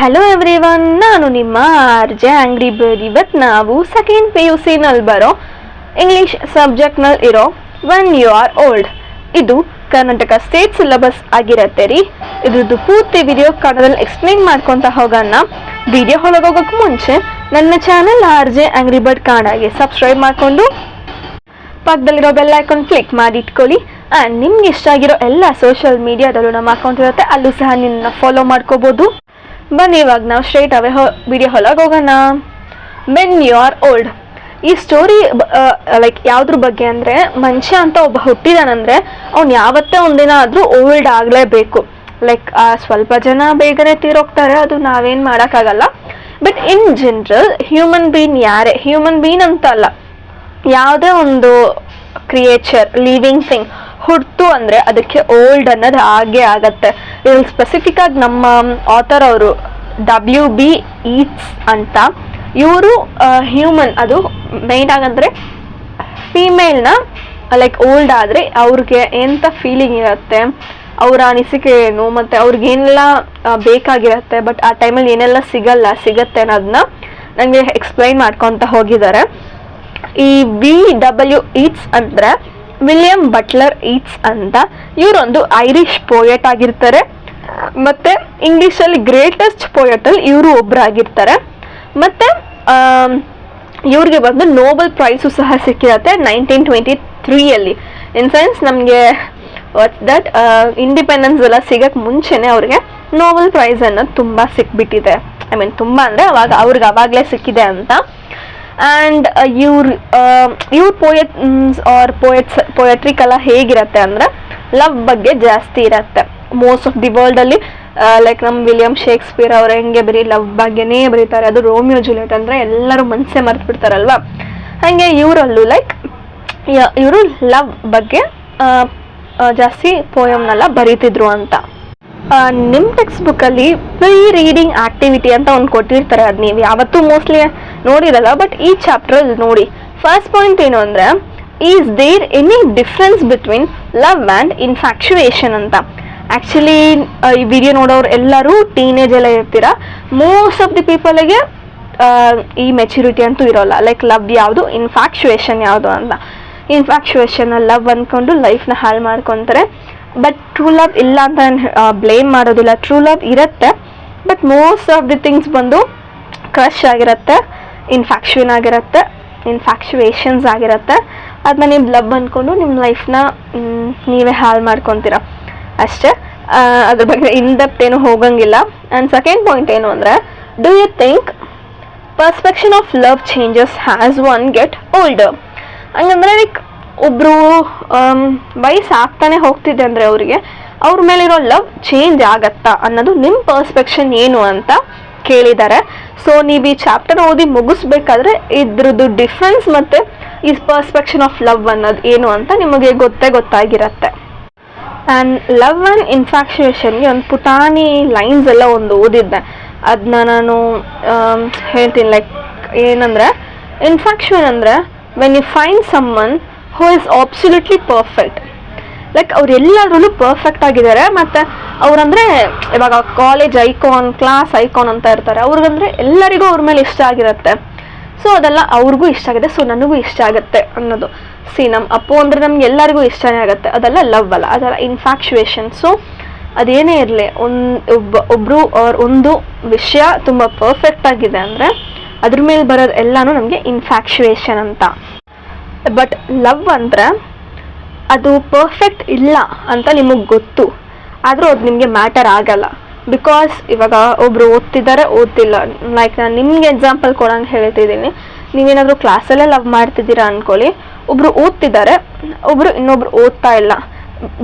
Hello everyone, ನಾನು ನಿಮ್ಮ RJ angry bird. ಇವತ್ತು ನಾವು ಸೆಕೆಂಡ್ PUC ನಲ್ಲಿ ಬರೋ ಇಂಗ್ಲಿಷ್ ಸಬ್ಜೆಕ್ಟ್ನಲ್ಲಿ ಇರೋ ವೆನ್ ಯು ಆರ್ ಓಲ್ಡ್, ಇದು ಕರ್ನಾಟಕ ಸ್ಟೇಟ್ ಸಿಲೆಬಸ್ ಆಗಿರತ್ತೆ ರೀ. ಇದ್ರದ್ದು ಪೂರ್ತಿ ವಿಡಿಯೋ ಕನ್ನಡದಲ್ಲಿ ಎಕ್ಸ್ಪ್ಲೈನ್ ಮಾಡ್ಕೊತ ಹೋಗೋಣ. ವಿಡಿಯೋ ಹೊರಗೋಗೋಕೆ ಮುಂಚೆ ನನ್ನ ಚಾನಲ್ RJ ಆಂಗ್ರಿ ಬರ್ಡ್ ಕನ್ನಡಗೆ ಸಬ್ಸ್ಕ್ರೈಬ್ ಮಾಡಿಕೊಂಡು ಪಕ್ಕದಲ್ಲಿರೋ ಬೆಲ್ ಐಕಾನ್ ಕ್ಲಿಕ್ ಮಾಡಿ ಇಟ್ಕೊಳ್ಳಿ. ಆ್ಯಂಡ್ ನಿಮ್ಗೆ ಇಷ್ಟ ಆಗಿರೋ ಎಲ್ಲ ಸೋಷಿಯಲ್ ಮೀಡಿಯಾದಲ್ಲೂ ನಮ್ಮ ಅಕೌಂಟ್ ಇರುತ್ತೆ, ಅಲ್ಲೂ ಸಹ ನಿನ್ನ ಫಾಲೋ ಮಾಡ್ಕೋಬೋದು. ಬನ್ನಿ ಇವಾಗ ನಾವು ಸ್ಟ್ರೈಟ್ ಅವೇ ವಿಡಿಯೋ ಹೊಲಗೆ ಹೋಗೋಣ. ವೆನ್ ಯು ಆರ್ ಓಲ್ಡ್, ಈ ಸ್ಟೋರಿ ಲೈಕ್ ಯಾವುದ್ರ ಬಗ್ಗೆ ಅಂದರೆ, ಮನುಷ್ಯ ಅಂತ ಒಬ್ಬ ಹುಟ್ಟಿದಾನಂದರೆ ಅವ್ನು ಯಾವತ್ತೇ ಒಂದಿನ ಆದರೂ ಓಲ್ಡ್ ಆಗಲೇಬೇಕು. ಲೈಕ್ ಸ್ವಲ್ಪ ಜನ ಬೇಗನೆ ತೀರೋಗ್ತಾರೆ, ಅದು ನಾವೇನು ಮಾಡೋಕ್ಕಾಗಲ್ಲ. But in general human being ಯಾರೇ, ಹ್ಯೂಮನ್ ಬೀನ್ ಅಂತ ಅಲ್ಲ, ಯಾವುದೇ ಒಂದು ಕ್ರಿಯೇಚರ್ ಲಿವಿಂಗ್ ಥಿಂಗ್ ಹುಡ್ತು ಅಂದರೆ ಅದಕ್ಕೆ ಓಲ್ಡ್ ಅನ್ನೋದು ಹಾಗೇ ಆಗತ್ತೆ. ಇಲ್ಲಿ ಸ್ಪೆಸಿಫಿಕ್ ಆಗಿ ನಮ್ಮ ಆಥರ್ ಅವರು WB ಈಟ್ಸ್ ಅಂತ, ಇವರು ಹ್ಯೂಮನ್, ಅದು ಮೈನ್ ಆಗಂದರೆ ಫೀಮೇಲ್ನ ಲೈಕ್ ಓಲ್ಡ್ ಆದರೆ ಅವ್ರಿಗೆ ಎಂಥ ಫೀಲಿಂಗ್ ಇರುತ್ತೆ, ಅವರ ಅನಿಸಿಕೆ ಏನು, ಮತ್ತು ಅವ್ರಿಗೇನೆಲ್ಲ ಬೇಕಾಗಿರುತ್ತೆ, ಬಟ್ ಆ ಟೈಮಲ್ಲಿ ಏನೆಲ್ಲ ಸಿಗತ್ತೆ ಅನ್ನೋದನ್ನ ನನಗೆ ಎಕ್ಸ್ಪ್ಲೈನ್ ಮಾಡ್ಕೊತ ಹೋಗಿದ್ದಾರೆ. ಈ WB ಈಟ್ಸ್ ಅಂದರೆ ವಿಲಿಯಂ ಬಟ್ಲರ್ ಈಟ್ಸ್ ಅಂತ. ಇವರೊಂದು ಐರಿಷ್ ಪೋಯೆಟ್ ಆಗಿರ್ತಾರೆ, ಮತ್ತು ಇಂಗ್ಲೀಷಲ್ಲಿ ಗ್ರೇಟೆಸ್ಟ್ ಪೋಯೆಟಲ್ಲಿ ಇವರು ಒಬ್ಬರಾಗಿರ್ತಾರೆ. ಮತ್ತು ಇವ್ರಿಗೆ ಬಂದು ನೋಬೆಲ್ ಪ್ರೈಸು ಸಹ ಸಿಕ್ಕಿರುತ್ತೆ 1923 ಇನ್ ಸೆನ್ಸ್ ನಮಗೆ ವಾಟ್ಸ್ ದಟ್ ಇಂಡಿಪೆಂಡೆನ್ಸ್ ಎಲ್ಲ ಸಿಗೋಕ್ಕೆ ಮುಂಚೆನೇ ಅವ್ರಿಗೆ ನೋಬೆಲ್ ಪ್ರೈಸ್ ಅನ್ನೋದು ತುಂಬ ಸಿಕ್ಬಿಟ್ಟಿದೆ. ಐ ಮೀನ್ ತುಂಬ ಅಂದರೆ ಅವ್ರಿಗೆ ಅವಾಗಲೇ ಸಿಕ್ಕಿದೆ ಅಂತ. ಆ್ಯಂಡ್ ಇವ್ರ ಪೋಯೆಟ್ರಿಕೆಲ್ಲ ಹೇಗಿರುತ್ತೆ ಅಂದರೆ ಲವ್ ಬಗ್ಗೆ ಜಾಸ್ತಿ ಇರುತ್ತೆ. ಮೋಸ್ಟ್ ಆಫ್ ದಿ ವರ್ಲ್ಡಲ್ಲಿ ಲೈಕ್ ನಮ್ಮ ವಿಲಿಯಂ ಶೇಕ್ಸ್ಪಿಯರ್ ಅವ್ರು ಹೆಂಗೆ ಬರೀ ಲವ್ ಬಗ್ಗೆನೇ ಬರೀತಾರೆ, ಅದು ರೋಮಿಯೋ ಜೂಲಿಯಟ್ ಅಂದರೆ ಎಲ್ಲರೂ ಮನಸ್ಸೇ ಮರೆತು ಬಿಡ್ತಾರಲ್ವ, ಹಾಗೆ ಇವರಲ್ಲೂ ಲೈಕ್ ಇವರು ಲವ್ ಬಗ್ಗೆ ಜಾಸ್ತಿ ಪೋಯಮ್ನೆಲ್ಲ ಬರೀತಿದ್ರು ಅಂತ. ನಿಮ್ಮ ಟೆಕ್ಸ್ಟ್ ಬುಕ್ಕಲ್ಲಿ ಪ್ರೀ ರೀಡಿಂಗ್ ಆ್ಯಕ್ಟಿವಿಟಿ ಅಂತ ಒಂದು ಕೊಟ್ಟಿರ್ತಾರೆ, ಅದು ನೀವು ಯಾವತ್ತೂ ಮೋಸ್ಟ್ಲಿ ನೋಡಿರಲ್ಲ, ಬಟ್ ಈ ಚಾಪ್ಟ್ರಲ್ಲಿ ನೋಡಿ. ಫಸ್ಟ್ ಪಾಯಿಂಟ್ ಏನು ಅಂದರೆ, is there any difference between love and infatuation ಅಂತ. ಆ್ಯಕ್ಚುಲಿ ಈ ವಿಡಿಯೋ ನೋಡೋರು ಎಲ್ಲರೂ ಟೀನೇಜ್ ಎಲ್ಲ ಇರ್ತೀರ, ಮೋಸ್ಟ್ ಆಫ್ ದಿ ಪೀಪಲ್ಗೆ ಈ ಮೆಚ್ಯೂರಿಟಿ ಅಂತೂ ಇರೋಲ್ಲ. ಲೈಕ್ ಲವ್ ಯಾವುದು, ಇನ್ಫ್ಯಾಕ್ಚುಯೇಷನ್ ಯಾವುದು ಅಂತ. ಇನ್ಫ್ಯಾಕ್ಚುಯೇಷನ್ ಲವ್ ಅಂದ್ಕೊಂಡು ಲೈಫ್ನ ಹಾಳು ಮಾಡ್ಕೊತಾರೆ. ಬಟ್ ಟ್ರೂ ಲವ್ ಇಲ್ಲ ಅಂತ ಬ್ಲೇಮ್ ಮಾಡೋದಿಲ್ಲ, ಟ್ರೂ ಲವ್ ಇರುತ್ತೆ, but most of the things ಬಂದು ಕ್ರಶ್ ಆಗಿರುತ್ತೆ, ಇನ್ಫ್ಯಾಕ್ಚುಯೇಷನ್ಸ್ ಆಗಿರುತ್ತೆ. ಅದನ್ನ ನೀವು ಲವ್ ಅಂದ್ಕೊಂಡು ನಿಮ್ಮ ಲೈಫ್ನ ನೀವೇ ಹಾಳು ಮಾಡ್ಕೊತೀರ ಅಷ್ಟೇ. ಅದ್ರ ಬಗ್ಗೆ ಇನ್ ಡೆಪ್ತ್ ಏನು ಹೋಗಂಗಿಲ್ಲ. ಆ್ಯಂಡ್ ಸೆಕೆಂಡ್ ಪಾಯಿಂಟ್ ಏನು ಅಂದರೆ, do you think perception of love changes has one get older? ಹಂಗಂದ್ರೆ ಲೈಕ್ ಒಬ್ಬರು ವಯಸ್ಸು ಆಗ್ತಾನೆ ಹೋಗ್ತಿದೆ ಅಂದರೆ ಅವ್ರ ಮೇಲಿರೋ ಲವ್ ಚೇಂಜ್ ಆಗತ್ತಾ ಅನ್ನೋದು ನಿಮ್ಮ ಪರ್ಸ್ಪೆಕ್ಷನ್ ಏನು ಅಂತ ಕೇಳಿದ್ದಾರೆ. ಸೊ ನೀವು ಈ ಚಾಪ್ಟರ್ ಓದಿ ಮುಗಿಸ್ಬೇಕಾದ್ರೆ ಇದ್ರದ್ದು ಡಿಫ್ರೆನ್ಸ್ ಮತ್ತು ಈ ಪರ್ಸ್ಪೆಕ್ಷನ್ ಆಫ್ ಲವ್ ಅನ್ನೋದು ಏನು ಅಂತ ನಿಮಗೆ ಗೊತ್ತಾಗಿರುತ್ತೆ. ಆ್ಯಂಡ್ ಲವ್ ಆ್ಯಂಡ್ ಇನ್ಫ್ಯಾಕ್ಚುಯೇಷನ್ಗೆ ಒಂದು ಪುಟಾಣಿ ಲೈನ್ಸ್ ಎಲ್ಲ ಒಂದು ಓದಿದ್ದೆ, ಅದನ್ನ ನಾನು ಹೇಳ್ತೀನಿ. ಲೈಕ್ ಏನಂದರೆ, ಇನ್ಫ್ಯಾಕ್ಷನ್ ಅಂದರೆ when you find someone who is absolutely perfect. Like ಅವ್ರು ಎಲ್ಲಾದ್ರೂ ಪರ್ಫೆಕ್ಟ್ ಆಗಿದ್ದಾರೆ, ಮತ್ತು ಅವ್ರಂದರೆ ಇವಾಗ ಕಾಲೇಜ್ ಐಕಾನ್, ಕ್ಲಾಸ್ ಐಕಾನ್ ಅಂತ ಇರ್ತಾರೆ, ಅವ್ರಿಗಂದರೆ ಎಲ್ಲರಿಗೂ ಅವ್ರ ಮೇಲೆ ಇಷ್ಟ ಆಗಿರುತ್ತೆ. ಸೊ ಅದೆಲ್ಲ ಅವ್ರಿಗೂ ಇಷ್ಟ ಆಗಿದೆ, ಸೊ ನನಗೂ ಇಷ್ಟ ಆಗುತ್ತೆ ಅನ್ನೋದು. ನಮ್ಮ ಅಪ್ಪು ಅಂದರೆ ನಮ್ಗೆ ಎಲ್ಲರಿಗೂ ಇಷ್ಟನೇ ಆಗುತ್ತೆ, ಅದೆಲ್ಲ ಲವ್ ಅಲ್ಲ, ಅದೆಲ್ಲ ಇನ್ಫ್ಯಾಕ್ಚುಯೇಷನ್. ಸೊ ಅದೇನೇ ಇರಲಿ, ಒಬ್ಬರು ಒಂದು ವಿಷಯ ತುಂಬ ಪರ್ಫೆಕ್ಟ್ ಆಗಿದೆ ಅಂದರೆ ಅದ್ರ ಮೇಲೆ ಬರೋದು ಎಲ್ಲನೂ ನಮಗೆ ಇನ್ಫ್ಯಾಕ್ಚುಯೇಷನ್ ಅಂತ. ಬಟ್ ಲವ್ ಅಂದರೆ ಅದು ಪರ್ಫೆಕ್ಟ್ ಇಲ್ಲ ಅಂತ ನಿಮಗೆ ಗೊತ್ತು, ಆದರೂ ಅದು ನಿಮಗೆ ಮ್ಯಾಟರ್ ಆಗಲ್ಲ. ಬಿಕಾಸ್ ಇವಾಗ ಒಬ್ಬರು ಓದ್ತಿಲ್ಲ. ಲೈಕ್ ನಾನು ನಿಮಗೆ ಎಕ್ಸಾಂಪಲ್ ಕೊಡೋಂಗೆ ಹೇಳ್ತಿದ್ದೀನಿ. ನೀವೇನಾದರೂ ಕ್ಲಾಸಲ್ಲೇ ಲವ್ ಮಾಡ್ತಿದ್ದೀರಾ ಅಂದ್ಕೊಳ್ಳಿ, ಒಬ್ಬರು ಓದ್ತಿದ್ದಾರೆ, ಇನ್ನೊಬ್ರು ಓದ್ತಾ ಇಲ್ಲ.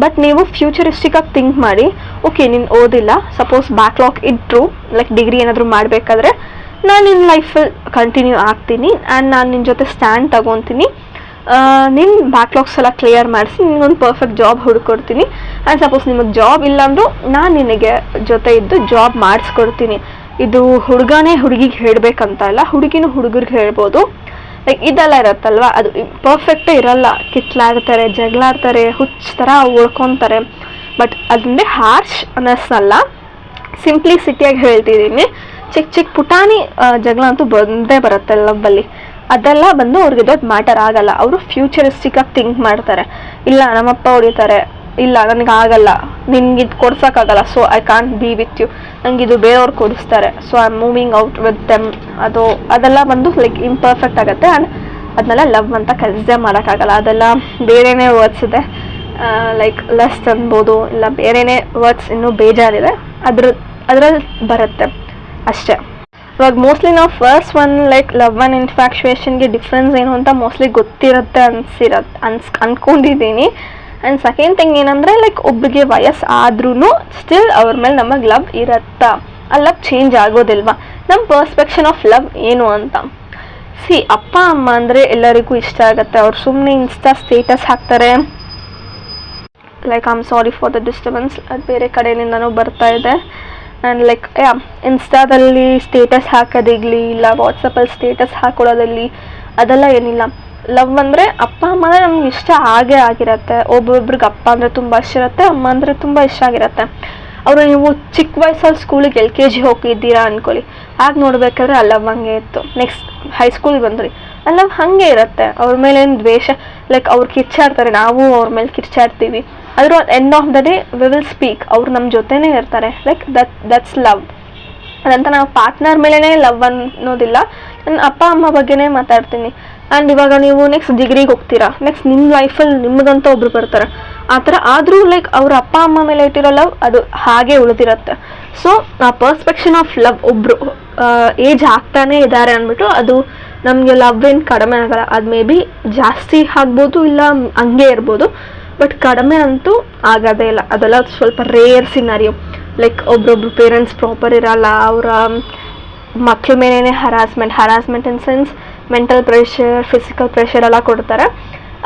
ಬಟ್ ನೀವು ಫ್ಯೂಚರಿಸ್ಟಿಕ್ಕಾಗಿ ಥಿಂಕ್ ಮಾಡಿ, ಓಕೆ ನೀನು ಓದಿಲ್ಲ, ಸಪೋಸ್ ಬ್ಯಾಕ್ಲಾಗ್ ಇಟ್ಟರು, ಲೈಕ್ ಡಿಗ್ರಿ ಏನಾದರೂ ಮಾಡಬೇಕಾದ್ರೆ ನಾನು ನಿನ್ನ ಲೈಫಲ್ಲಿ ಕಂಟಿನ್ಯೂ ಆಗ್ತೀನಿ ಆ್ಯಂಡ್ ನಾನು ನಿನ್ನ ಜೊತೆ ಸ್ಟ್ಯಾಂಡ್ ತಗೊತೀನಿ, ನಿನ್ನ ಬ್ಯಾಕ್ಲಾಗ್ಸ್ ಎಲ್ಲ ಕ್ಲಿಯರ್ ಮಾಡಿಸಿ ನಿನಗೊಂದು ಪರ್ಫೆಕ್ಟ್ ಜಾಬ್ ಹುಡ್ಕೊಡ್ತೀನಿ. ಆ್ಯಂಡ್ ಸಪೋಸ್ ನಿಮಗೆ ಜಾಬ್ ಇಲ್ಲಾಂದ್ರೂ ನಾನು ನಿನಗೆ ಜೊತೆ ಇದ್ದು ಜಾಬ್ ಮಾಡಿಸ್ಕೊಡ್ತೀನಿ. ಇದು ಹುಡುಗನೇ ಹುಡುಗಿಗೆ ಹೇಳಬೇಕಂತ ಇಲ್ಲ, ಹುಡುಗಿನೂ ಹುಡುಗರಿಗೆ ಹೇಳ್ಬೋದು. ಲೈಕ್ ಇದೆಲ್ಲ ಇರುತ್ತಲ್ವ, ಅದು ಪರ್ಫೆಕ್ಟೇ ಇರಲ್ಲ, ಕಿತ್ಲಾಡ್ತಾರೆ, ಜಗಳಾಡ್ತಾರೆ, ಹುಚ್ಚ ಥರ ಉಳ್ಕೊತಾರೆ. ಬಟ್ ಅದನ್ನೇ ಹಾರ್ಶ್ ಅನ್ನಿಸಲ್ಲ, ಸಿಂಪ್ಲಿಸಿಟಿಯಾಗಿ ಹೇಳ್ತಿದ್ದೀನಿ. ಚಿಕ್ಕ ಚಿಕ್ಕ ಪುಟಾಣಿ ಜಗಳ ಅಂತೂ ಬಂದೇ ಬರುತ್ತೆ ಲವ್ವಲ್ಲಿ. ಅದೆಲ್ಲ ಬಂದು ಅವ್ರಿಗೆ ದೊಡ್ಡ ಮ್ಯಾಟರ್ ಆಗಲ್ಲ. ಅವರು ಫ್ಯೂಚರಿಸ್ಟಿಕ್ ಆಗಿ ಥಿಂಕ್ ಮಾಡ್ತಾರೆ. ಇಲ್ಲ ನಮ್ಮಪ್ಪ ಹೊಡಿತಾರೆ, ಇಲ್ಲ ನನಗೆ ಆಗಲ್ಲ, ನಿನ್ಗೆ ಇದು ಕೊಡ್ಸೋಕ್ಕಾಗಲ್ಲ, so I can't be with you, ನಂಗೆ ಇದು ಬೇರೆಯವ್ರು ಕೊಡಿಸ್ತಾರೆ, so I am moving out with them. ಅದೆಲ್ಲ ಬಂದು ಲೈಕ್ ಇಂಪರ್ಫೆಕ್ಟ್ ಆಗುತ್ತೆ. ಆ್ಯಂಡ್ ಅದನ್ನೆಲ್ಲ ಲವ್ ಅಂತ ಕನ್ಸಿಡರ್ ಮಾಡೋಕ್ಕಾಗಲ್ಲ. ಅದೆಲ್ಲ ಬೇರೆಯೇ ವರ್ಡ್ಸ್ ಇದೆ, ಲೈಕ್ ಲೆಸ್ ಅನ್ಬೋದು, ಇಲ್ಲ ಬೇರೆಯೇ ವರ್ಡ್ಸ್ ಇನ್ನೂ ಬೇಜಾರಿದೆ, ಅದ್ರಲ್ಲಿ ಬರುತ್ತೆ ಅಷ್ಟೇ. ಇವಾಗ ಮೋಸ್ಟ್ಲಿ ನಾವು first one like love and ಇನ್ಫ್ಯಾಕ್ಚುಯೇಷನ್ಗೆ ಡಿಫ್ರೆನ್ಸ್ ಏನು ಅಂತ ಮೋಸ್ಟ್ಲಿ ಗೊತ್ತಿರುತ್ತೆ ಅಂದ್ಕೊಂಡಿದ್ದೀನಿ. ಆ್ಯಂಡ್ ಸೆಕೆಂಡ್ ಥಿಂಗ್ ಏನಂದರೆ ಲೈಕ್ ಒಬ್ಬರಿಗೆ ವಯಸ್ಸು ಆದ್ರೂ ಸ್ಟಿಲ್ ಅವ್ರ ಮೇಲೆ ನಮಗೆ ಲವ್ ಇರುತ್ತಾ, ಆ ಲವ್ ಚೇಂಜ್ ಆಗೋದಿಲ್ವಾ? ನಮ್ಮ ಪರ್ಸ್ಪೆಕ್ಷನ್ ಆಫ್ ಲವ್ ಏನು ಅಂತ. ಅಪ್ಪ ಅಮ್ಮ ಅಂದರೆ ಎಲ್ಲರಿಗೂ ಇಷ್ಟ ಆಗುತ್ತೆ. ಅವ್ರು ಸುಮ್ಮನೆ ಇನ್ಸ್ಟಾ ಸ್ಟೇಟಸ್ ಹಾಕ್ತಾರೆ. Like I am sorry for the disturbance, ಅದು ಬೇರೆ ಕಡೆಯಿಂದನೂ ಬರ್ತಾ ಇದೆ. ಆ್ಯಂಡ್ ಲೈಕ್ ಇನ್ಸ್ಟಾದಲ್ಲಿ ಸ್ಟೇಟಸ್ ಹಾಕೋದಿರಲಿ, ಇಲ್ಲ ವಾಟ್ಸಪ್ಪಲ್ಲಿ ಸ್ಟೇಟಸ್ ಹಾಕೊಳ್ಳೋದಲ್ಲಿ ಅದೆಲ್ಲ ಏನಿಲ್ಲ. ಲವ್ ಅಂದರೆ ಅಪ್ಪ ಅಮ್ಮ ಅಂದರೆ ನಮ್ಗೆ ಇಷ್ಟ ಆಗಿರತ್ತೆ. ಒಬ್ಬೊಬ್ರಿಗೆ ಅಪ್ಪ ಅಂದರೆ ತುಂಬ ಇಷ್ಟ ಇರುತ್ತೆ, ಅಮ್ಮ ಅಂದರೆ ತುಂಬ ಇಷ್ಟ ಆಗಿರುತ್ತೆ. ಅವರು ನೀವು ಚಿಕ್ಕ ವಯಸ್ಸಲ್ಲಿ ಸ್ಕೂಲಿಗೆ LKG ಹೋಗಿದ್ದೀರಾ ಅಂದ್ಕೊಳ್ಳಿ, ಆಗ ನೋಡ್ಬೇಕಾದ್ರೆ ಲವ್ ಹಂಗೆ ಇತ್ತು. ನೆಕ್ಸ್ಟ್ ಹೈಸ್ಕೂಲ್ ಬಂದ್ರಿ, ಲವ್ ಹಾಗೆ ಇರುತ್ತೆ. ಅವ್ರ ಮೇಲೆ ಏನು ದ್ವೇಷ, ಲೈಕ್ ಅವ್ರು ಕಿರ್ಚಾಡ್ತಾರೆ, ನಾವು ಅವ್ರ ಮೇಲೆ ಕಿರ್ಚಾಡ್ತೀವಿ. ಆದರೂ end of the day we will speak, ಅವ್ರು ನಮ್ಮ ಜೊತೆನೇ ಇರ್ತಾರೆ. Like that's love. ಅದಂತ ನಾವು ಪಾರ್ಟ್ನರ್ ಮೇಲೇ ಲವ್ ಅನ್ನೋದಿಲ್ಲ. ನನ್ನ ಅಪ್ಪ ಅಮ್ಮ ಬಗ್ಗೆನೇ ಮಾತಾಡ್ತೀನಿ. ಆ್ಯಂಡ್ ಇವಾಗ ನೀವು ನೆಕ್ಸ್ಟ್ ಡಿಗ್ರಿಗೆ ಹೋಗ್ತೀರಾ, ನೆಕ್ಸ್ಟ್ ನಿಮ್ಮ ಲೈಫಲ್ಲಿ ನಿಮಗಂತ ಒಬ್ರು ಬರ್ತಾರೆ. ಆ ಥರ ಆದರೂ ಲೈಕ್ ಅವ್ರ ಅಪ್ಪ ಅಮ್ಮ ಮೇಲೆ ಇಟ್ಟಿರೋ ಲವ್ ಅದು ಹಾಗೆ ಉಳಿದಿರುತ್ತೆ. ಸೊ ಆ ಪರ್ಸ್ಪೆಕ್ಷನ್ ಆಫ್ ಲವ್ ಒಬ್ಬರು ಏಜ್ ಆಗ್ತಾನೇ ಇದ್ದಾರೆ ಅಂದ್ಬಿಟ್ಟು ಅದು ನಮಗೆ ಲವ್ ಏನು ಕಡಿಮೆ ಆಗಲ್ಲ. ಅದು ಮೇ ಬಿ ಜಾಸ್ತಿ ಆಗ್ಬೋದು, ಇಲ್ಲ ಹಂಗೆ ಇರ್ಬೋದು, ಬಟ್ ಕಡಿಮೆ ಅಂತೂ ಆಗೋದೇ ಇಲ್ಲ. ಅದೆಲ್ಲ ಸ್ವಲ್ಪ ರೇರ್ ಸಿನಾರಿಯೋ. ಲೈಕ್ ಒಬ್ರೊಬ್ರು ಪೇರೆಂಟ್ಸ್ ಪ್ರಾಪರ್ ಇರಲ್ಲ, ಅವರ ಮಕ್ಳ ಮೇಲೇ harassment in sense mental pressure, physical pressure ಎಲ್ಲ ಕೊಡ್ತಾರೆ.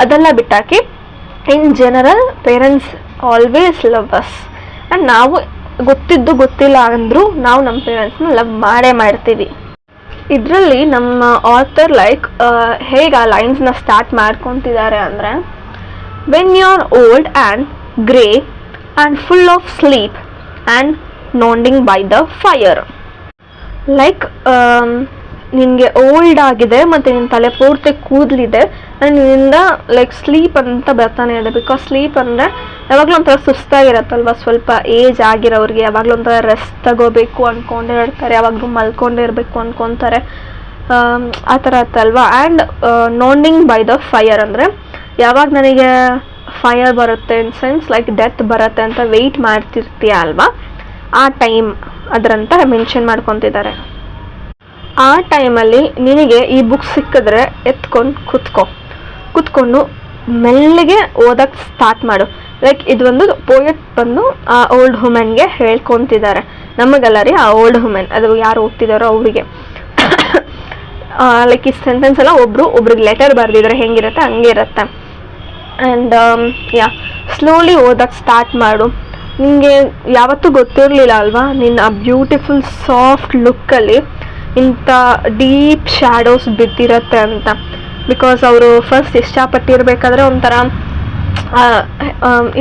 ಅದೆಲ್ಲ ಬಿಟ್ಟಾಕಿ in general parents always love us. And ನಾವು ಗೊತ್ತಿಲ್ಲ ಅಂದರೂ ನಾವು ನಮ್ಮ ಪೇರೆಂಟ್ಸ್ನ ಲವ್ ಮಾಡ್ತೀವಿ. ಇದರಲ್ಲಿ ನಮ್ಮ ಆಥರ್ ಲೈಕ್ ಹೇಗೆ ಆ ಲೈನ್ಸ್ನ ಸ್ಟಾರ್ಟ್ ಮಾಡ್ಕೊತಿದ್ದಾರೆ ಅಂದರೆ, when you are old and grey and full of sleep and nodding by the fire. Like ನಿನಗೆ ಓಲ್ಡ್ ಆಗಿದೆ ಮತ್ತು ನಿನ್ನ ತಲೆ ಪೂರ್ತಿ ಕೂದಲಿದೆ ಆ್ಯಂಡ್ ನಿನ್ನಿಂದ ಲೈಕ್ ಸ್ಲೀಪ್ ಅಂತ ಬರ್ತಾನೆ ಇದೆ. ಬಿಕಾಸ್ ಸ್ಲೀಪ್ ಅಂದರೆ ಯಾವಾಗಲೂ ಒಂಥರ ಸುಸ್ತಾಗಿರತ್ತಲ್ವ, ಸ್ವಲ್ಪ ಏಜ್ ಆಗಿರೋರಿಗೆ ಯಾವಾಗಲೂ ಒಂಥರ ರೆಸ್ಟ್ ತಗೋಬೇಕು ಅಂದ್ಕೊಂಡೇ ಇರ್ತಾರೆ, ಯಾವಾಗಲೂ ಮಲ್ಕೊಂಡೇ ಇರಬೇಕು ಅಂದ್ಕೊತಾರೆ, ಆ ಥರ ಇತ್ತಲ್ವ. And nodding by the fire ಅಂದರೆ ಯಾವಾಗ ನನಗೆ ಫೈರ್ ಬರುತ್ತೆ ಇನ್ ಸೆನ್ಸ್ ಲೈಕ್ ಡೆತ್ ಬರುತ್ತೆ ಅಂತ ವೆಯ್ಟ್ ಮಾಡ್ತಿರ್ತೀಯ ಅಲ್ವಾ, ಆ ಟೈಮ್ ಅದರಂತ ಮೆನ್ಷನ್ ಮಾಡ್ಕೊತಿದ್ದಾರೆ. ಆ ಟೈಮಲ್ಲಿ ನಿನಗೆ ಈ ಬುಕ್ ಸಿಕ್ಕಿದ್ರೆ ಎತ್ಕೊಂಡು ಕುತ್ಕೊಂಡು ಮೆಲ್ಲಿಗೆ ಓದಕ್ಕೆ ಸ್ಟಾರ್ಟ್ ಮಾಡು. ಲೈಕ್ ಇದು ಒಂದು ಪೋಯಟ್ ಬಂದು ಆ ಓಲ್ಡ್ ವುಮೆನ್ಗೆ ಹೇಳ್ಕೊತಿದ್ದಾರೆ, ನಮಗಲ್ಲ ರೀ, ಆ ಓಲ್ಡ್ ವುಮೆನ್, ಅದು ಯಾರು ಓದ್ತಿದ್ದಾರೋ ಅವರಿಗೆ. ಲೈಕ್ ಈ ಸೆಂಟೆನ್ಸ್ ಎಲ್ಲ ಒಬ್ರಿಗೆ ಲೆಟರ್ ಬರೆದಿದ್ರೆ ಹೆಂಗಿರುತ್ತೆ ಹಂಗೆ ಇರುತ್ತೆ. ಆ್ಯಂಡ್ ಸ್ಲೋಲಿ ಓದಕ್ಕೆ ಸ್ಟಾರ್ಟ್ ಮಾಡು. ನಿನಗೆ ಯಾವತ್ತೂ ಗೊತ್ತಿರಲಿಲ್ಲ ಅಲ್ವಾ ನಿನ್ನ ಆ ಬ್ಯೂಟಿಫುಲ್ ಸಾಫ್ಟ್ ಲುಕ್ಕಲ್ಲಿ ಇಂಥ ಡೀಪ್ ಶ್ಯಾಡೋಸ್ ಬಿದ್ದಿರತ್ತೆ ಅಂತ. ಬಿಕಾಸ್ ಅವರು ಫಸ್ಟ್ ಇಷ್ಟಪಟ್ಟಿರ್ಬೇಕಾದ್ರೆ ಒಂಥರ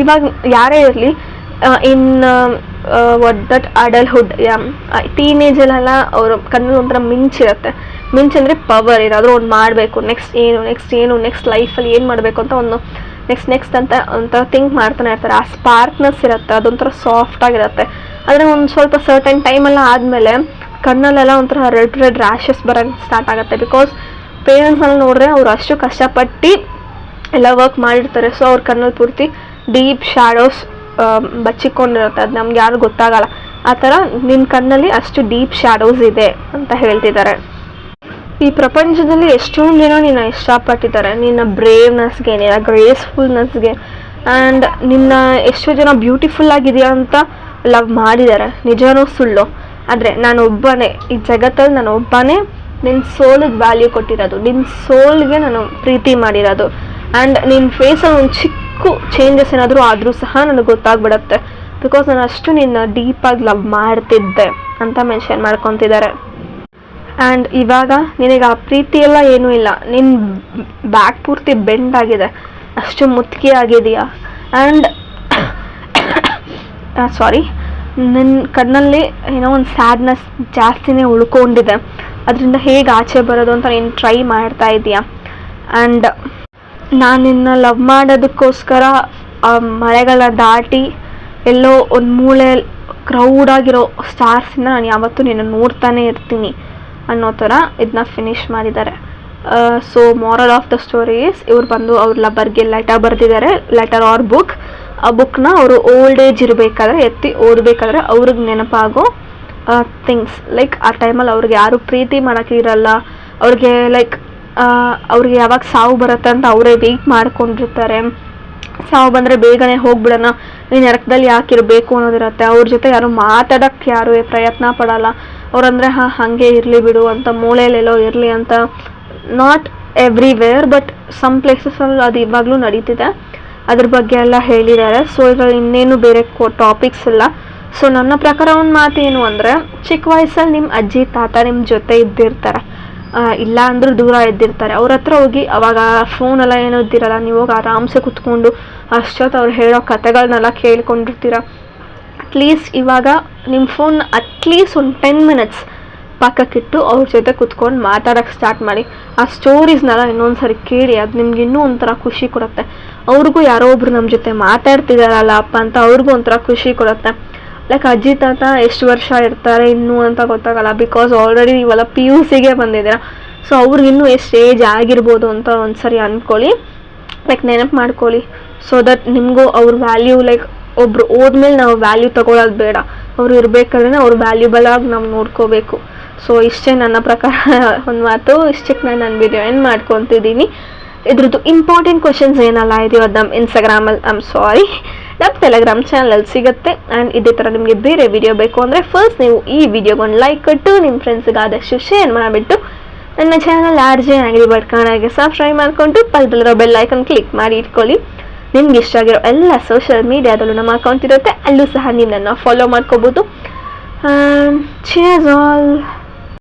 ಇವಾಗ ಯಾರೇ ಇರಲಿ ಇನ್ ವಾಟ್ ದಟ್ ಅಡಲ್ಹುಡ್ ಟೀನೇಜಲ್ಲೆಲ್ಲ ಅವರು ಕಣ್ಣಲ್ಲಿ ಒಂಥರ ಮಿಂಚಿರುತ್ತೆ. ಮಿಂಚಂದರೆ ಪವರ್, ಏನಾದರೂ ಒಂದು ಮಾಡಬೇಕು, ನೆಕ್ಸ್ಟ್ ಲೈಫಲ್ಲಿ ಏನು ಮಾಡಬೇಕು ಅಂತ ಒಂದು ನೆಕ್ಸ್ಟ್ ಅಂತ ಒಂಥರ ಥಿಂಕ್ ಮಾಡ್ತಾನೆ ಇರ್ತಾರೆ. ಆ ಸ್ಪಾರ್ಕ್ನೆಸ್ ಇರುತ್ತೆ, ಅದೊಂಥರ ಸಾಫ್ಟಾಗಿರುತ್ತೆ. ಆದರೆ ಒಂದು ಸ್ವಲ್ಪ ಸರ್ಟನ್ ಟೈಮೆಲ್ಲ ಆದಮೇಲೆ ಕಣ್ಣಲ್ಲೆಲ್ಲ ಒಂಥರ ರೆಡ್ ರ್ಯಾಷಸ್ ಬರೋಕ್ಕೆ ಸ್ಟಾರ್ಟ್ ಆಗುತ್ತೆ. ಬಿಕಾಸ್ ಪೇರೆಂಟ್ಸಲ್ಲಿ ನೋಡಿದ್ರೆ ಅವ್ರು ಅಷ್ಟು ಕಷ್ಟಪಟ್ಟು ಎಲ್ಲ ವರ್ಕ್ ಮಾಡಿರ್ತಾರೆ. ಸೊ ಅವ್ರ ಕಣ್ಣಲ್ಲಿ ಪೂರ್ತಿ ಡೀಪ್ ಶ್ಯಾಡೋಸ್ ಬಚ್ಚಿಕೊಂಡಿರುತ್ತೆ, ಅದು ನಮ್ಗೆ ಯಾರು ಗೊತ್ತಾಗಲ್ಲ. ಆ ಥರ ನಿನ್ನ ಕಣ್ಣಲ್ಲಿ ಅಷ್ಟು ಡೀಪ್ ಶ್ಯಾಡೋಸ್ ಇದೆ ಅಂತ ಹೇಳ್ತಿದ್ದಾರೆ. ಈ ಪ್ರಪಂಚದಲ್ಲಿ ಎಷ್ಟೊಂದು ಜನ ನಿನ್ನ ಇಷ್ಟಪಟ್ಟಿದ್ದಾರೆ, ನಿನ್ನ ಬ್ರೇವ್ನೆಸ್ಗೆ, ನಿನ್ನ ಗ್ರೇಸ್ಫುಲ್ನೆಸ್ಗೆ, ಆ್ಯಂಡ್ ನಿನ್ನ ಎಷ್ಟೋ ಜನ ಬ್ಯೂಟಿಫುಲ್ ಆಗಿದೆಯಾ ಅಂತ ಲವ್ ಮಾಡಿದ್ದಾರೆ. ನಿಜನೂ ಸುಳ್ಳು, ಆದರೆ ನಾನು ಒಬ್ಬನೇ ಈ ಜಗತ್ತಲ್ಲಿ, ನಾನು ಒಬ್ಬನೇ ನಿನ್ನ ಸೋಲಿಗೆ ವ್ಯಾಲ್ಯೂ ಕೊಟ್ಟಿರೋದು, ನಿನ್ನ ಸೋಲ್ಗೆ ನಾನು ಪ್ರೀತಿ ಮಾಡಿರೋದು. ಆ್ಯಂಡ್ ನಿನ್ನ ಫೇಸಲ್ಲಿ ಒಂದು ಚಿಕ್ಕ ಚೇಂಜಸ್ ಏನಾದರೂ ಆದರೂ ಸಹ ನನಗೆ ಗೊತ್ತಾಗ್ಬಿಡುತ್ತೆ. ಬಿಕಾಸ್ ನಾನು ಅಷ್ಟು ನಿನ್ನ ಡೀಪಾಗಿ ಲವ್ ಮಾಡ್ತಿದ್ದೆ ಅಂತ ಮೆನ್ಷನ್ ಮಾಡ್ಕೊತಿದ್ದಾರೆ. ಆ್ಯಂಡ್ ಇವಾಗ ನಿನಗೆ ಆ ಪ್ರೀತಿ ಎಲ್ಲ ಏನೂ ಇಲ್ಲ, ನಿನ್ನ ಬ್ಯಾಕ್ ಪೂರ್ತಿ ಬೆಂಡ್ ಆಗಿದೆ, ಅಷ್ಟು ಮುತ್ಕಿ ಆಗಿದೆಯಾ. ಆ್ಯಂಡ್ ನನ್ನ ಕಣ್ಣಲ್ಲಿ ಏನೋ ಒಂದು ಸ್ಯಾಡ್ನೆಸ್ ಜಾಸ್ತಿನೇ ಉಳ್ಕೊಂಡಿದೆ. ಅದರಿಂದ ಹೇಗೆ ಆಚೆ ಬರೋದು ಅಂತ ನೀನು ಟ್ರೈ ಮಾಡ್ತಾ ಇದೀಯಾ. ಆ್ಯಂಡ್ ನಾನು ನಿನ್ನ ಲವ್ ಮಾಡೋದಕ್ಕೋಸ್ಕರ ಮಳೆಗಳ ದಾಟಿ ಎಲ್ಲೋ ಒಂದು ಮೂಲೆ ಕ್ರೌಡಾಗಿರೋ ಸ್ಟಾರ್ಸ್ನ ನಾನು ಯಾವತ್ತೂ ನಿನ್ನ ನೋಡ್ತಾನೆ ಇರ್ತೀನಿ ಅನ್ನೋ ಥರ ಇದನ್ನ ಫಿನಿಷ್ ಮಾಡಿದ್ದಾರೆ. So moral of the stories, ಇವ್ರು ಬಂದು ಅವ್ರ ಲಬ್ಬರ್ಗೆ ಲೆಟರ್ ಬರೆದಿದ್ದಾರೆ, ಲೆಟರ್ ಆರ್ ಬುಕ್. ಆ ಬುಕ್ನ ಅವರು ಓಲ್ಡ್ ಏಜ್ ಇರಬೇಕಾದ್ರೆ ಎತ್ತಿ ಓದಬೇಕಾದ್ರೆ ಅವ್ರಿಗೆ ನೆನಪಾಗೋ ಥಿಂಗ್ಸ್. ಲೈಕ್ ಆ ಟೈಮಲ್ಲಿ ಅವ್ರಿಗೆ ಯಾರು ಪ್ರೀತಿ ಮಾಡೋಕ್ಕಿರಲ್ಲ, ಅವ್ರಿಗೆ ಲೈಕ್ ಅವ್ರಿಗೆ ಯಾವಾಗ ಸಾವು ಬರುತ್ತೆ ಅಂತ ಅವರೇ ವೆಯ್ಟ್ ಮಾಡ್ಕೊಂಡಿರ್ತಾರೆ. ಸಾವು ಬಂದರೆ ಬೇಗನೆ ಹೋಗ್ಬಿಡೋಣ, ನೀನು ನರಕದಲ್ಲಿ ಯಾಕಿರಬೇಕು ಅನ್ನೋದಿರುತ್ತೆ. ಅವ್ರ ಜೊತೆ ಯಾರು ಮಾತಾಡೋಕ್ಕೆ ಯಾರು ಪ್ರಯತ್ನ ಪಡಲ್ಲ. ಅವ್ರಂದರೆ ಹಾಗೆ ಇರಲಿ ಬಿಡು ಅಂತ, ಮೂಳೆಯಲ್ಲೆಲ್ಲೋ ಇರಲಿ ಅಂತ. ನಾಟ್ ಎವ್ರಿವೇರ್ ಬಟ್ ಸಮ್ ಪ್ಲೇಸಸಲ್ಲಿ ಅದು ಇವಾಗಲೂ ನಡೀತಿದೆ. ಅದ್ರ ಬಗ್ಗೆ ಎಲ್ಲ ಹೇಳಿದ್ದಾರೆ. ಸೊ ಇದರಲ್ಲಿ ಇನ್ನೇನು ಬೇರೆ ಟಾಪಿಕ್ಸ್ ಇಲ್ಲ. ಸೊ ನನ್ನ ಪ್ರಕಾರ ಒಂದು ಮಾತು ಏನು ಅಂದರೆ, ಚಿಕ್ಕ ವಯಸ್ಸಲ್ಲಿ ನಿಮ್ಮ ಅಜ್ಜಿ ತಾತ ನಿಮ್ಮ ಜೊತೆ ಇದ್ದಿರ್ತಾರೆ, ಇಲ್ಲ ಅಂದರೂ ದೂರ ಇದ್ದಿರ್ತಾರೆ. ಅವ್ರ ಹತ್ರ ಹೋಗಿ ಅವಾಗ ಫೋನೆಲ್ಲ ಏನೂ ಇದ್ದಿರಲ್ಲ, ನೀವು ಹೋಗಿ ಆರಾಮ್ಸೆ ಕುತ್ಕೊಂಡು ಅಷ್ಟೊತ್ತು ಅವ್ರು ಹೇಳೋ ಕತೆಗಳನ್ನೆಲ್ಲ ಕೇಳ್ಕೊಂಡಿರ್ತೀರ. ಅಟ್ಲೀಸ್ಟ್ ಇವಾಗ ನಿಮ್ಮ ಫೋನ್ ಅಟ್ಲೀಸ್ಟ್ ಒಂದು 10 minutes ಪಕ್ಕಕ್ಕಿಟ್ಟು ಅವ್ರ ಜೊತೆ ಕುತ್ಕೊಂಡು ಮಾತಾಡೋಕ್ಕೆ ಸ್ಟಾರ್ಟ್ ಮಾಡಿ. ಆ ಸ್ಟೋರೀಸ್ನೆಲ್ಲ ಇನ್ನೊಂದು ಸರಿ ಕೇಳಿ, ಅದು ನಿಮ್ಗೆ ಇನ್ನೂ ಒಂಥರ ಖುಷಿ ಕೊಡುತ್ತೆ. ಅವ್ರಿಗೂ ಯಾರೋ ಒಬ್ರು ನಮ್ಮ ಜೊತೆ ಮಾತಾಡ್ತಿದ್ದಾರಲ್ಲ ಅಪ್ಪ ಅಂತ ಅವ್ರಿಗೂ ಒಂಥರ ಖುಷಿ ಕೊಡುತ್ತೆ. ಲೈಕ್ ಅಜ್ಜಿ ತಾತ ಎಷ್ಟು ವರ್ಷ ಇರ್ತಾರೆ ಇನ್ನೂ ಅಂತ ಗೊತ್ತಾಗಲ್ಲ, ಬಿಕಾಸ್ ಆಲ್ರೆಡಿ ನೀವೆಲ್ಲ PUCಗೆ ಬಂದಿದ್ದೀರಾ. ಸೊ ಅವ್ರಿಗಿನ್ನೂ ಎಷ್ಟು ಏಜ್ ಆಗಿರ್ಬೋದು ಅಂತ ಒಂದ್ಸರಿ ಅಂದ್ಕೊಳ್ಳಿ, ಲೈಕ್ ನೆನಪು ಮಾಡ್ಕೊಳ್ಳಿ. ಸೊ ದಟ್ ನಿಮಗೂ ಅವ್ರ ವ್ಯಾಲ್ಯೂ, ಲೈಕ್ ಒಬ್ರು ಹೋದ್ಮೇಲೆ ನಾವು ವ್ಯಾಲ್ಯೂ ತೊಗೊಳೋದು ಬೇಡ, ಅವರು ಇರಬೇಕಾದ್ರೆ ಅವ್ರು ವ್ಯಾಲ್ಯೂಬಲ್ ಆಗಿ ನಾವು ನೋಡ್ಕೋಬೇಕು. ಸೊ ಇಷ್ಟೇ ನನ್ನ ಪ್ರಕಾರ ಒಂದು ಮಾತು. ಇಷ್ಟಕ್ಕೆ ನಾನು ನನ್ನ ವಿಡಿಯೋ ಏನು ಮಾಡ್ಕೊತಿದ್ದೀನಿ. ಇದ್ರದ್ದು ಇಂಪಾರ್ಟೆಂಟ್ ಕ್ವಶನ್ಸ್ ಏನೆಲ್ಲ ಇದೆಯೋ ಅದು ನಮ್ಮ ಇನ್ಸ್ಟಾಗ್ರಾಮಲ್ಲಿ ನಮ್ಮ ಟೆಲಿಗ್ರಾಮ್ ಚಾನಲಲ್ಲಿ ಸಿಗುತ್ತೆ. ಆ್ಯಂಡ್ ಇದೇ ಥರ ನಿಮಗೆ ಬೇರೆ ವಿಡಿಯೋ ಬೇಕು ಅಂದರೆ ಫಸ್ಟ್ ನೀವು ಈ ವಿಡಿಯೋಗೊಂದು ಲೈಕ್ ಕೊಟ್ಟು ನಿಮ್ಮ ಫ್ರೆಂಡ್ಸಿಗೆ ಆದಷ್ಟು ಶೇರ್ ಮಾಡಿಬಿಟ್ಟು ನನ್ನ ಚಾನಲ್ RJ Angry Bird ಕನ್ನಡಗೆ ಸಬ್ಸ್ಕ್ರೈಬ್ ಮಾಡಿಕೊಂಡು ಪಕ್ಕದಲ್ಲಿರೋ ಬೆಲ್ ಐಕನ್ ಕ್ಲಿಕ್ ಮಾಡಿ ಇಟ್ಕೊಳ್ಳಿ. ನಿಮ್ಗೆ ಇಷ್ಟ ಆಗಿರೋ ಎಲ್ಲ ಸೋಷಿಯಲ್ ಮೀಡಿಯಾದಲ್ಲೂ ನಮ್ಮ ಅಕೌಂಟ್ ಇರುತ್ತೆ, ಅಲ್ಲೂ ಸಹ ನೀವು ನನ್ನ ಫಾಲೋ ಮಾಡ್ಕೋಬೋದು. Cheers all.